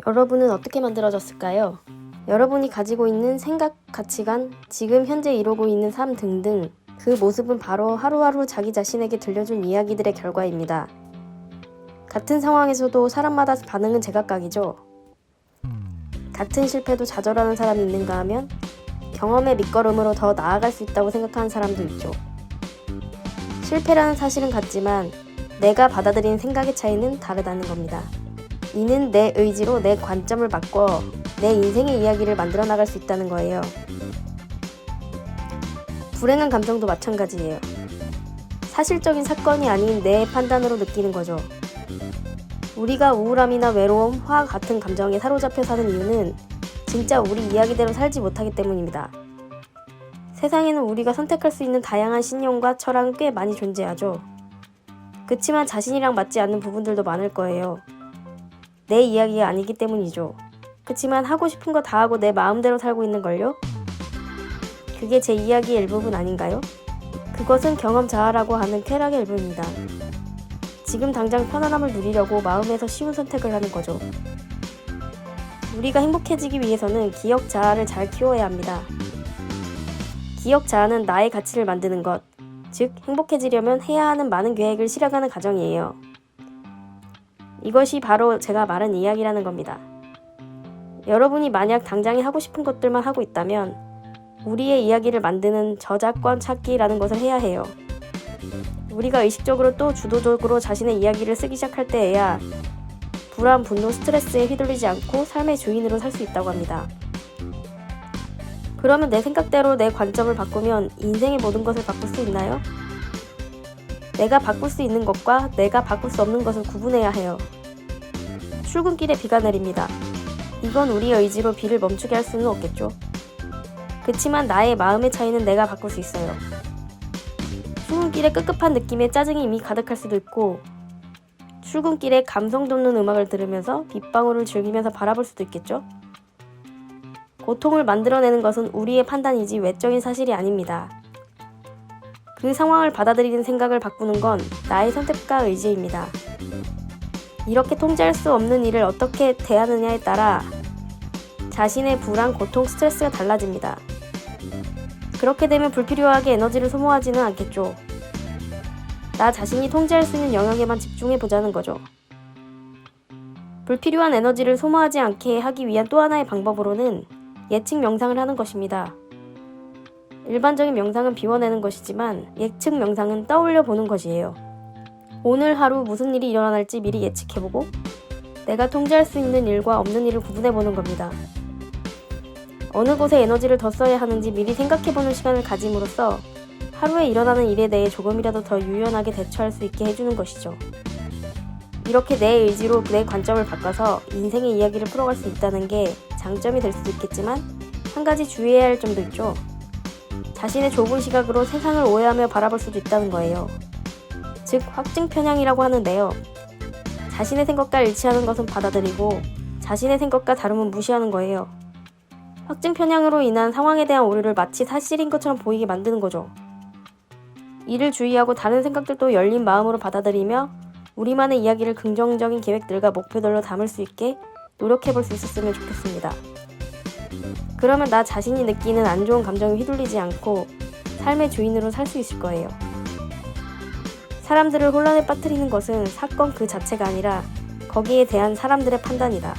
여러분은 어떻게 만들어졌을까요? 여러분이 가지고 있는 생각, 가치관, 지금 현재 이루고 있는 삶 등등 그 모습은 바로 하루하루 자기 자신에게 들려준 이야기들의 결과입니다. 같은 상황에서도 사람마다 반응은 제각각이죠. 같은 실패도 좌절하는 사람이 있는가 하면 경험의 밑거름으로 더 나아갈 수 있다고 생각하는 사람도 있죠. 실패라는 사실은 같지만 내가 받아들이는 생각의 차이는 다르다는 겁니다. 이는 내 의지로 내 관점을 바꿔 내 인생의 이야기를 만들어 나갈 수 있다는 거예요. 불행한 감정도 마찬가지예요. 사실적인 사건이 아닌 내 판단으로 느끼는 거죠. 우리가 우울함이나 외로움, 화와 같은 감정에 사로잡혀 사는 이유는 진짜 우리 이야기대로 살지 못하기 때문입니다. 세상에는 우리가 선택할 수 있는 다양한 신념과 철학은 꽤 많이 존재하죠. 그치만 자신이랑 맞지 않는 부분들도 많을 거예요. 내 이야기가 아니기 때문이죠. 그치만 하고 싶은 거 다 하고 내 마음대로 살고 있는 걸요? 그게 제 이야기의 일부분 아닌가요? 그것은 경험 자아라고 하는 쾌락의 일부입니다. 지금 당장 편안함을 누리려고 마음에서 쉬운 선택을 하는 거죠. 우리가 행복해지기 위해서는 기억 자아를 잘 키워야 합니다. 기억 자아는 나의 가치를 만드는 것, 즉 행복해지려면 해야 하는 많은 계획을 실행하는 과정이에요. 이것이 바로 제가 말한 이야기라는 겁니다. 여러분이 만약 당장에 하고 싶은 것들만 하고 있다면 우리의 이야기를 만드는 저작권 찾기라는 것을 해야 해요. 우리가 의식적으로 또 주도적으로 자신의 이야기를 쓰기 시작할 때에야 불안, 분노, 스트레스에 휘둘리지 않고 삶의 주인으로 살 수 있다고 합니다. 그러면 내 생각대로 내 관점을 바꾸면 인생의 모든 것을 바꿀 수 있나요? 내가 바꿀 수 있는 것과 내가 바꿀 수 없는 것을 구분해야 해요. 출근길에 비가 내립니다. 이건 우리의 의지로 비를 멈추게 할 수는 없겠죠. 그치만 나의 마음의 차이는 내가 바꿀 수 있어요. 출근길에 급급한 느낌에 짜증이 이미 가득할 수도 있고 출근길에 감성 돋는 음악을 들으면서 빗방울을 즐기면서 바라볼 수도 있겠죠. 고통을 만들어내는 것은 우리의 판단이지 외적인 사실이 아닙니다. 그 상황을 받아들이는 생각을 바꾸는 건 나의 선택과 의지입니다. 이렇게 통제할 수 없는 일을 어떻게 대하느냐에 따라 자신의 불안, 고통, 스트레스가 달라집니다. 그렇게 되면 불필요하게 에너지를 소모하지는 않겠죠. 나 자신이 통제할 수 있는 영역에만 집중해 보자는 거죠. 불필요한 에너지를 소모하지 않게 하기 위한 또 하나의 방법으로는 예측 명상을 하는 것입니다. 일반적인 명상은 비워내는 것이지만 예측 명상은 떠올려 보는 것이에요. 오늘 하루 무슨 일이 일어날지 미리 예측해보고 내가 통제할 수 있는 일과 없는 일을 구분해보는 겁니다. 어느 곳에 에너지를 더 써야 하는지 미리 생각해보는 시간을 가짐으로써 하루에 일어나는 일에 대해 조금이라도 더 유연하게 대처할 수 있게 해주는 것이죠. 이렇게 내 의지로 내 관점을 바꿔서 인생의 이야기를 풀어갈 수 있다는 게 장점이 될 수도 있겠지만 한 가지 주의해야 할 점도 있죠. 자신의 좁은 시각으로 세상을 오해하며 바라볼 수도 있다는 거예요. 즉 확증 편향이라고 하는데요. 자신의 생각과 일치하는 것은 받아들이고 자신의 생각과 다름은 무시하는 거예요. 확증 편향으로 인한 상황에 대한 오류를 마치 사실인 것처럼 보이게 만드는 거죠. 이를 주의하고 다른 생각들도 열린 마음으로 받아들이며 우리만의 이야기를 긍정적인 계획들과 목표들로 담을 수 있게 노력해볼 수 있었으면 좋겠습니다. 그러면 나 자신이 느끼는 안 좋은 감정에 휘둘리지 않고 삶의 주인으로 살 수 있을 거예요. 사람들을 혼란에 빠뜨리는 것은 사건 그 자체가 아니라 거기에 대한 사람들의 판단이다.